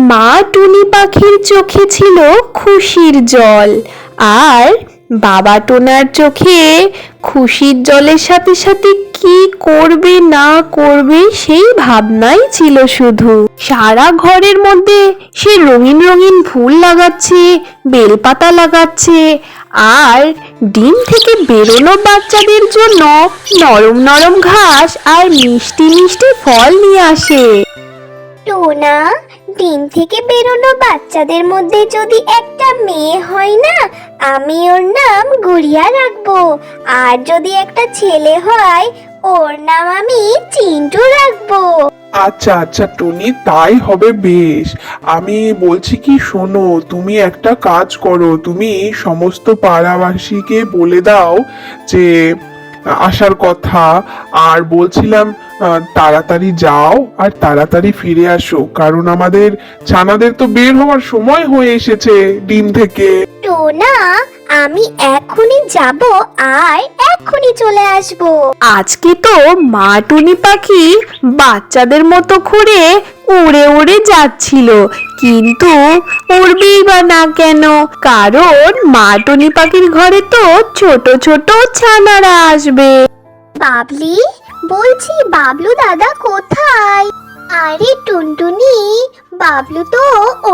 মা টুনি পাখির চোখে ছিল খুশির জল, আর বাবা টোনার চোখে খুশির জলের সাথে সাথে কি করবে না করবে সেই ভাবনাই ছিল শুধু। সারা ঘরের মধ্যে সে রঙিন রঙিন ফুল লাগাচ্ছে, বেলপাতা লাগাচ্ছে, আর ডিম থেকে বেরোনো বাচ্চাদের জন্য নরম নরম ঘাস আর মিষ্টি মিষ্টি ফল নিয়ে আসে। টোনা, ডিম থেকে বেরোনো বাচ্চাদের মধ্যে যদি একটা মেয়ে হয় না, আমি ওর নাম গুড়িয়া রাখবো। আর যদি একটা ছেলে হয়, ওর নাম আমি চিন্টু রাখবো। আচ্ছা আচ্ছা টুনি, তাই হবে বেশ। আমি বলছি কি, শোনো, তুমি একটা কাজ করো, তুমি সমস্ত পাড়াবাসীকে বলে দাও যে আসার কথা। আর বলছিলাম তাড়াতাড়ি যাও আর তাড়াতাড়ি ফিরে আসো, কারণ আমাদের ছানাদের তো বের হওয়ার সময় হয়ে এসেছে ডিম থেকে। টোনা, আমি এখনই যাব আর এখনই চলে আসবো। আজকে তো মা টুনি পাখি বাচ্চাদের মতো করে উড়ে উড়ে যাচ্ছিল, কিন্তু উড়বেই বা না কেন? কারণ মা টুনি পাখির ঘরে তো ছোট ছোট ছানারা আসবে। বাবলি, বলছি বাবলু দাদা কোথায়? আরে টুনটুনি, বাবলু তো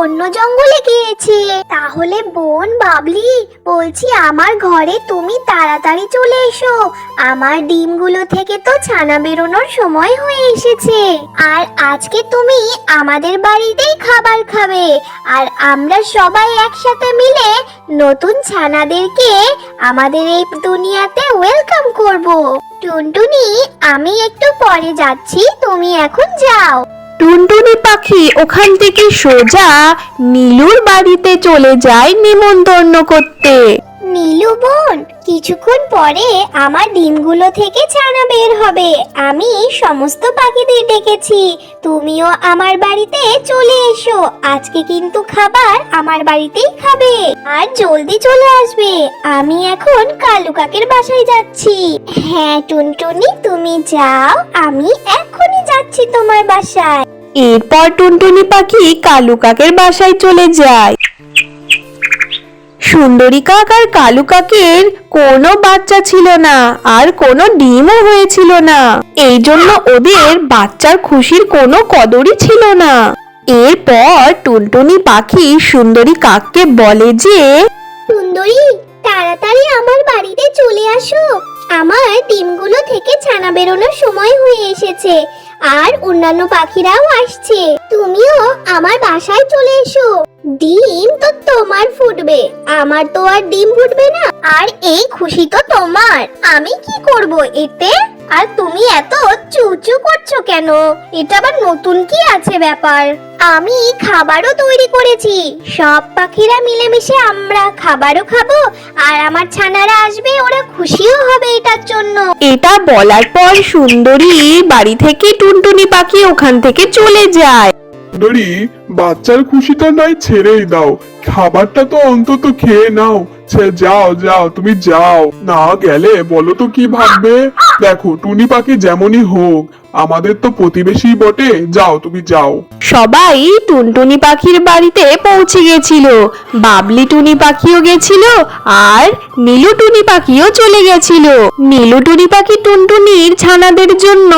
অন্য জঙ্গলে গিয়েছে। তাহলে বোন বাবলি, বলছি আমার ঘরে তুমি তাড়াতাড়ি চলে এসো। আমার ডিমগুলো থেকে তো ছানা বেরোনোর সময় হয়ে এসেছে। আর আজকে তুমি আমাদের বাড়িতেই খাবার খাবে, আর আমরা সবাই একসাথে মিলে নতুন ছানাদেরকে আমাদের এই দুনিয়াতে ওয়েলকাম করব। টুনটুনি, আমি একটু পরে যাচ্ছি, তুমি এখন যাও। টুনটুনি পাখি ওখান থেকে সোজা নীলুর বাড়িতে চলে যায় নিমন্ত্রণ করতে। নীলু বোন, কিছুক্ষণ পরে আমার ডিমগুলো থেকে ছানা বের হবে। আমি সমস্ত পাখিদের ডেকেছি, তুমিও আমার বাড়িতে চলে এসো। আজকে কিন্তু খাবার আমার বাড়িতেই খাবে, আর জলদি চলে আসবে। আমি এখন কালু কাকের বাসায় যাচ্ছি। হ্যাঁ টুনটুনি, তুমি যাও, আমি এখনই যাচ্ছি তোমার বাসায়। এরপর টুনটুনি পাখি কালু কাকের বাসায় চলে যায়। সুন্দরী কাক আর কালু কাকের কোনো বাচ্চা ছিল না, আর কোনো ডিমও হয়েছিল না। এই জন্য ওদের বাচ্চার খুশির কোনো কদরই ছিল না। এরপর টুনটুনি পাখি সুন্দরী কাককে বলে যে, সুন্দরী, তাড়াতাড়ি আমার বাড়িতে চলে আসো। আমার ডিমগুলো থেকে ছানা বেরোনোর সময় হয়ে এসেছে, আর অন্যান্য পাখিরাও আসছে। তুমিও আমার বাসায় চলে এসো। ডিম তো তোমার ফুটবে, আমার তো আর ডিম ফুটবে না। আর এই খুশি তো তোমার, আমি কি করব এতে? আর তুমি এত চুচু করছো কেন? এটা আবার নতুন কি আছে ব্যাপার? আমি খাবারও তৈরি করেছি, সব পাখিরা মিলেমিশে আমরা খাবারও খাবো, আর আমার ছানারা আসবে, ওরা খুশিও হবে এটার জন্য। এটা বলার পর সুন্দরী বাড়ি থেকে টুনটুনি পাখি ওখান থেকে চলে যায়। সুন্দরী, বাচ্চার খুশিটা নয় ছেড়েই দাও, খাবারটা তো অন্তত খেয়ে নাও। যাও যাও, তুমি যাও। না গেলে বলো তো কি ভাববে? দেখো, টুনি পাখি যেমনই হোক আমাদের তো প্রতিবেশী বটে। যাও, তুমি যাও। সবাই টুনটুনি পাখির বাড়িতে পৌঁছে গেছিল। বাবলি টুনি পাখিও গেছিল, আর নীলু টুনি পাখিও চলে গেছিল। নীলু টুনি পাখি টুনটুনির ছানাদের জন্য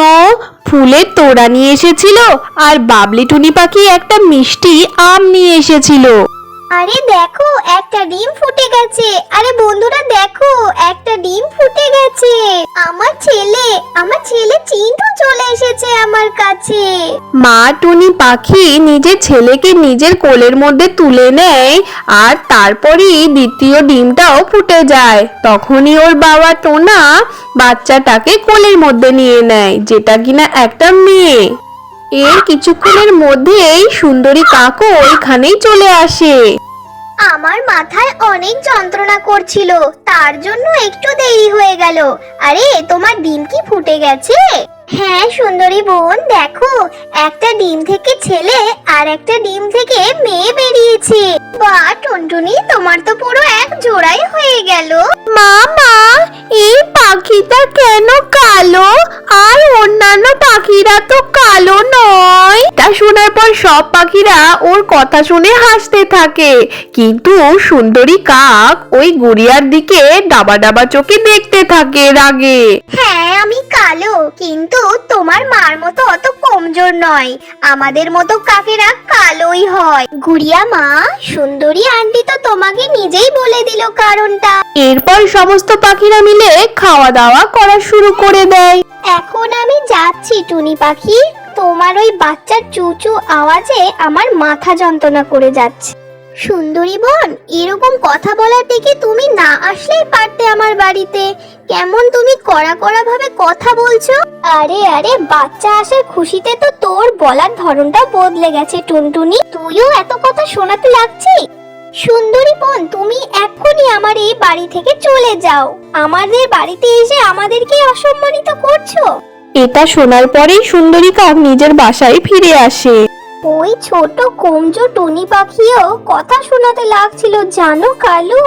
ফুলের তোড়া নিয়ে এসেছিল, আর বাবলি টুনি পাখি একটা মিষ্টি আম নিয়ে এসেছিল। আরে দেখো, একটা ডিম ফুটে গেছে। আরে বন্ধুরা দেখো, একটা ডিম ফুটে গেছে। আমার ছেলে চিন্টু চলে এসেছে আমার কাছে। মা টুনি পাখি নিজের ছেলেকে নিজের কোলের মধ্যে তুলে নেয়, আর তারপরই দ্বিতীয় ডিমটাও ফুটে যায়। তখনই ওর বাবা টোনা বাচ্চাটাকে কোলের মধ্যে নিয়ে নেয়, যেটা কিনা একটা মেয়ে। এর কিছুক্ষণের মধ্যেই সুন্দরী কাকও ওইখানেই চলে আসে। আমার মাথায় অনেক যন্ত্রণা করছিল, তার জন্য একটু দেরি হয়ে গেল। আরে তোমার ডিম কি ফুটে গেছে? হ্যাঁ সুন্দরী বোন, দেখো, একটা ডিম থেকে ছেলে আর একটা ডিম থেকে মেয়ে বেরিয়েছে। বাহ টুনটুনি, তোমার তো পুরো এক জোড়াই হয়ে গেল। মামা, এই পাখিটা কেন কালো? আর অন্যান্য পাখিরা তো কালো নয়। তা শোনার পর সব পাখিরা ওর কথা শুনে হাসতে থাকে, কিন্তু সুন্দরী কাক ওই গুড়িয়ার দিকে ডাবা ডাবা চোখে দেখতে থাকে রাগে। হ্যাঁ আমি কালো, কিন্তু তোমার মার মতো অত কমজোর নয়। আমাদের মতো কাকেরা কালোই হয়। গুড়িয়া মা, সুন্দরী আন্টি তো তোমাকে নিজেই বলে দিল কারণটা। এরপর সমস্ত পাখিরা মিলে খাওয়া দাওয়া করা শুরু করে দেয়। এখন আমি যাচ্ছি টুনি পাখি, তোমার ওই বাচ্চার চুচু আওয়াজে আমার মাথা যন্ত্রণা করে যাচ্ছে। সুন্দরী বোন, এরকম কথা বলার থেকে তুমি না আসলেই পারতে আমার বাড়িতে। কেমন তুমি কড়া কড়া ভাবে কথা বলছো? আরে আরে, বাচ্চা আসার খুশিতে তো তোর বলার ধরনটা বদলে গেছে টুনটুনি। তুইও এত কথা শোনাতে লাগছে? সুন্দরী বোন, তুমি এখনই আমার এই বাড়ি থেকে চলে যাও। আমাদের বাড়িতে এসে আমাদেরকে অসম্মানিত করছো। এটা শোনার পরেই সুন্দরী কাক নিজের বাসায় ফিরে আসে। ওই ছোট কমজোর টুনি পাখিও কথা শোনাতে লাগছিল জানো কালু।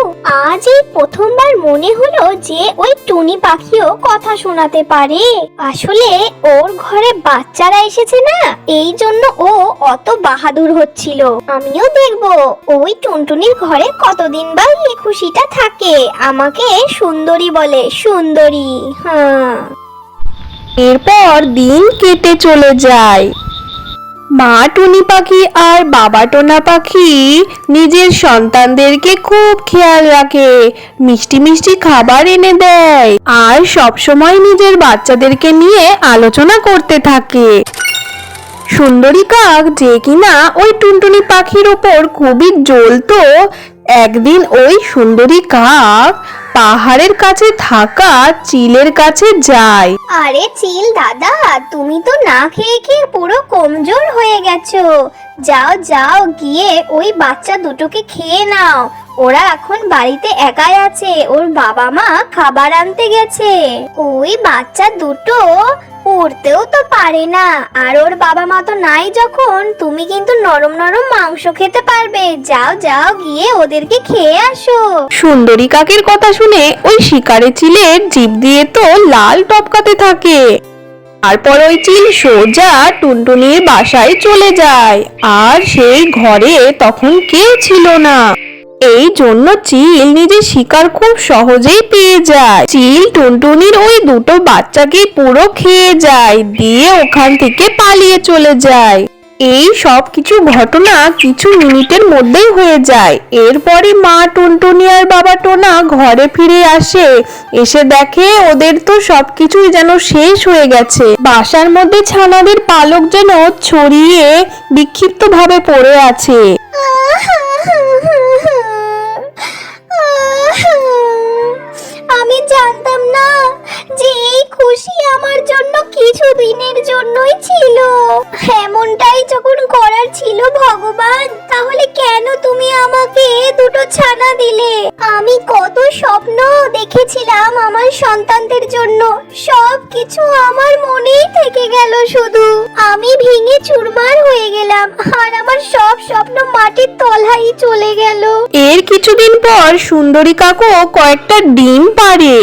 আজ এই প্রথমবার মনে হলো যে ওই টুনি পাখিও কথা শোনাতে পারে। আসলে ওর ঘরে বাচ্চারা এসেছে না, এই জন্য ও অত বাহাদুর হচ্ছিল। আমিও দেখবো ওই টুনটুনির ঘরে কতদিন বা এই খুশিটা থাকে। আমাকে সুন্দরী বলে, সুন্দরী। হ্যাঁ। এরপর দিন কেটে চলে যায়। মা টুনি পাখি আর বাবা টোনা পাখি নিজের সন্তানদেরকে খুব খেয়াল রাখে, মিষ্টি মিষ্টি খাবার এনে দেয় আর সব সময় নিজের বাচ্চাদেরকে নিয়ে আলোচনা করতে থাকে। সুন্দরী কাক যে কিনা ওই টুনটুনি পাখির ওপর খুবই জ্বলতো, একদিন ওই সুন্দরী কাক পাহাড়ের কাছে থাকা চিলের কাছে যায়। আরে চিল দাদা, তুমি তো না খেয়ে খেয়ে পুরো কমজোর হয়ে গেছো। যাও যাও, গিয়ে ওই বাচ্চা দুটোকে খেয়ে নাও। ওরা এখন বাড়িতে একাই আছে, ওর বাবা মা খাবার আনতে গেছে। ওই বাচ্চা দুটো উড়তেও তো পারে না, আর ওর বাবা মা তো নাই যখন, তুমি কিন্তু নরম নরম মাংস খেতে পারবে। যাও যাও, গিয়ে ওদেরকে খেয়ে আসো। সুন্দরী কাকের কথা শুনে ওই শিকারে চিলের জিভ দিয়ে তো লাল টপকাতে থাকে। তারপর ওই চিল সোজা টুনটুনির বাসায় চলে যায়, আর সেই ঘরে তখন কেউ ছিল না। এই জন্য চিল নিজের শিকার খুব সহজেই পেয়ে যায়। চিল টুনটুনির ওই দুটো বাচ্চাকে পুরো খেয়ে যায়, দিয়ে ওখান থেকে পালিয়ে চলে যায়। এই সব কিছু ঘটনা কিছু মিনিটের মধ্যেই হয়ে যায়। এরপরে মা টুনটুনি আর বাবা টোনা ঘরে ফিরে আসে, এসে দেখে ওদের তো সবকিছুই যেন শেষ হয়ে গেছে। বাসার মধ্যে ছানাদের পালক যেন ছড়িয়ে বিক্ষিপ্ত ভাবে পড়ে আছে। আমি জানতাম না যে এই খুশি আমার জন্য কিছু দিনের জন্যই ছিল। এমনটাই যখন করার ছিল ভগবান, তাহলে কেন তুমি আমাকে দুটো ছানা দিলে? আমি কত স্বপ্ন দেখেছিলাম আমার সন্তানদের জন্য, সব কিছু আমার মনেই থেকে গেল। শুধু আমি ভেঙে চুরমার হয়ে গেলাম, আর আমার সব স্বপ্ন মাটির তলায় চলে গেল। এর কিছুদিন পর সুন্দরী কাকু কয়েকটা ডিম পাড়ে।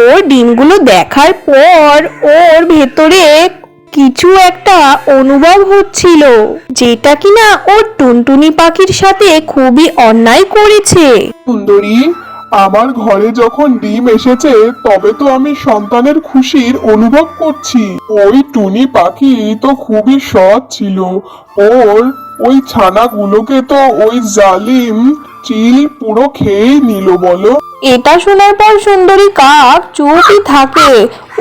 ওর ডিমগুলো দেখার পর ওর ভেতরে কিছু একটা অনুভব হচ্ছিল, যেটা কিনা ওর টুনটুনি পাখির সাথে খুবই অন্যায় করেছে। সুন্দরী, আমার ঘরে যখন ডিম এসেছে তবে তো আমি সন্তানের খুশির অনুভব করছি। ওই টুনি পাখি তো খুবই সৎ ছিল, ওর ওই ছানাগুলোকে তো ওই জালিম চিল পুরো খেয়ে নিল বলো। এটা শোনার পর সুন্দরী কাক চুপই থাকে।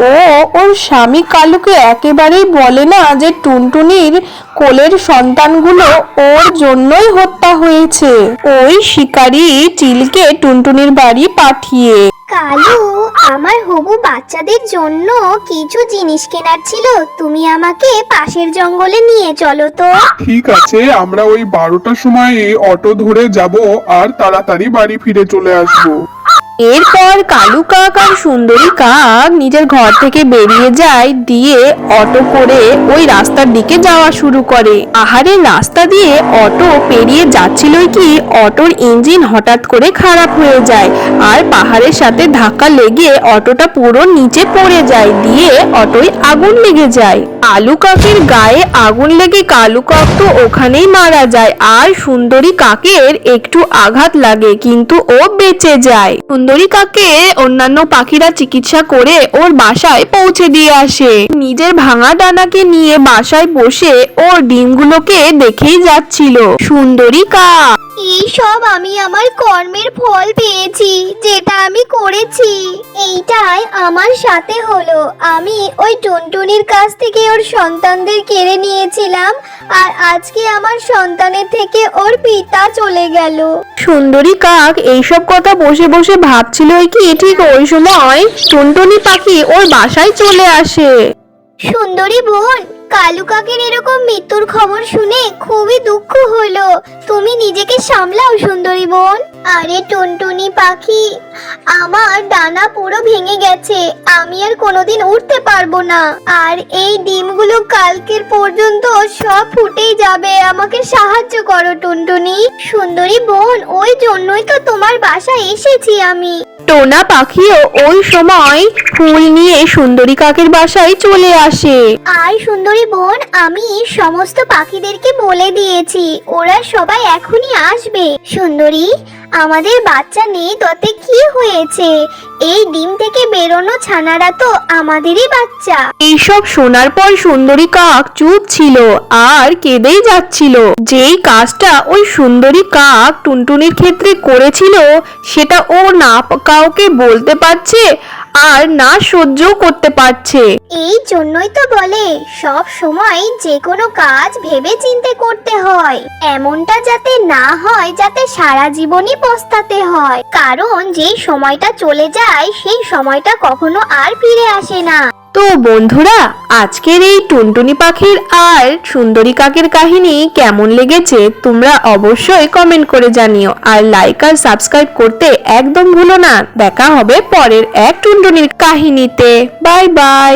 ও ওর স্বামী কালুকে একেবারেই বলে না যে টুনটুনির কোলের সন্তানগুলো ওর জন্যই হত্যা হয়েছে, ওই শিকারী চিলকে টুনটুনির বাড়ি পাঠিয়ে। কালু, আমার হবু বাচ্চাদের জন্য কিছু জিনিস কেনার ছিল, তুমি আমাকে পাশের জঙ্গলে নিয়ে চলো তো। ঠিক আছে, আমরা ওই 12টার সময় অটো ধরে যাব আর তাড়াতাড়ি বাড়ি ফিরে চলে আসবো। এরপর কালু কাক আর সুন্দরী কাক নিজের ঘর থেকে বেরিয়ে যায়, দিয়ে অটো করে ওই রাস্তার দিকে যাওয়া শুরু করে। পাহাড়ের রাস্তা দিয়ে অটো পেরিয়ে যাচ্ছিলই কি অটোর ইঞ্জিন হঠাৎ করে খারাপ হয়ে যায়, আর পাহাড়ের সাথে ধাক্কা লেগে অটোটা পুরো নিচে পড়ে যায়, দিয়ে অটোয় আগুন লেগে যায়। কালু কাকের গায়ে আগুন লেগে কালু কাক তো ওখানেই মারা যায়, আর সুন্দরী কাকের একটু আঘাত লাগে, কিন্তু ও বেঁচে যায়। সুন্দরী কাকে অন্যান্য পাখিরা চিকিৎসা করে ওর বাসায় পৌঁছে দিয়ে আসে। নিজের ভাঙা ডানাকে নিয়ে বাসায় বসে ওর ডিমগুলোকে দেখেই যাচ্ছিল। সুন্দরী কাক, এই সব আমি আমার কর্মের ফল পেয়েছি, যেটা আমি করেছি এইটাই আমার সাথে হলো। আমি ওই টুনটুনির কাছ থেকে ওর সন্তানদের কেড়ে নিয়েছিলাম, আর আজকে আমার সন্তানের থেকে ওর পিতা চলে গেল। সুন্দরী কাক এইসব কথা বসে বসে ভাবছিল কি ঠিক ওই সময় টুনটুনি পাখি ওর বাসায় চলে আসে। সুন্দরী বোন, কালু কাকের এরকম মৃত্যুর খবর শুনে খুবই দুঃখ হলো। তুমি নিজেকে সামলাও সুন্দরী বোন। আরে টুনটুনি পাখি, আমার ডানা পুরো ভেঙে গেছে, আমি আর কোনোদিন উঠতে পারবো না। আর এই ডিমগুলো কালকের পর্যন্ত সব ফুটেই যাবে। আমাকে সাহায্য করো টুনটুনি। সুন্দরী বোন, ওই জন্যই তো তোমার বাসায় এসেছি আমি। টোনা পাখিও ওই সময় ফুল নিয়ে সুন্দরী কাকের বাসায় চলে আসে। আর সুন্দরী বোন, আমি সমস্ত পাখিদেরকে বলে দিয়েছি, ওরা সবাই এখনই আসবে। সুন্দরী, আমাদের বাচ্চা নেই তাতে কি হয়েছে? এই ডিম থেকে বেরোনো ছানারা তো আমাদেরই বাচ্চা। এইসব শোনার পর সুন্দরী কাক চুপ ছিল আর কেঁদেই যাচ্ছিল। যেই কাজটা ওই সুন্দরী কাক টুনটুনির ক্ষেত্রে করেছিল, সেটা ও না কাউকে বলতে পারছে আর না সহ্য করতে পারছে। এই জন্যই তো বলে সব সময় যে কোনো কাজ ভেবে চিন্তে করতে হয়, এমনটা যাতে না হয় যাতে সারা জীবনই পস্তাতে হয়। কারণ যে সময়টা চলে যায় সেই সময়টা কখনো আর ফিরে আসে না। তো বন্ধুরা, আজকের এই টুনটুনি পাখির আর সুন্দরী কাকের কাহিনী কেমন লেগেছে তোমরা অবশ্যই কমেন্ট করে জানিও, আর লাইক আর সাবস্ক্রাইব করতে একদম ভুলো না। দেখা হবে পরের এক টুনটুনির কাহিনীতে। Bye bye.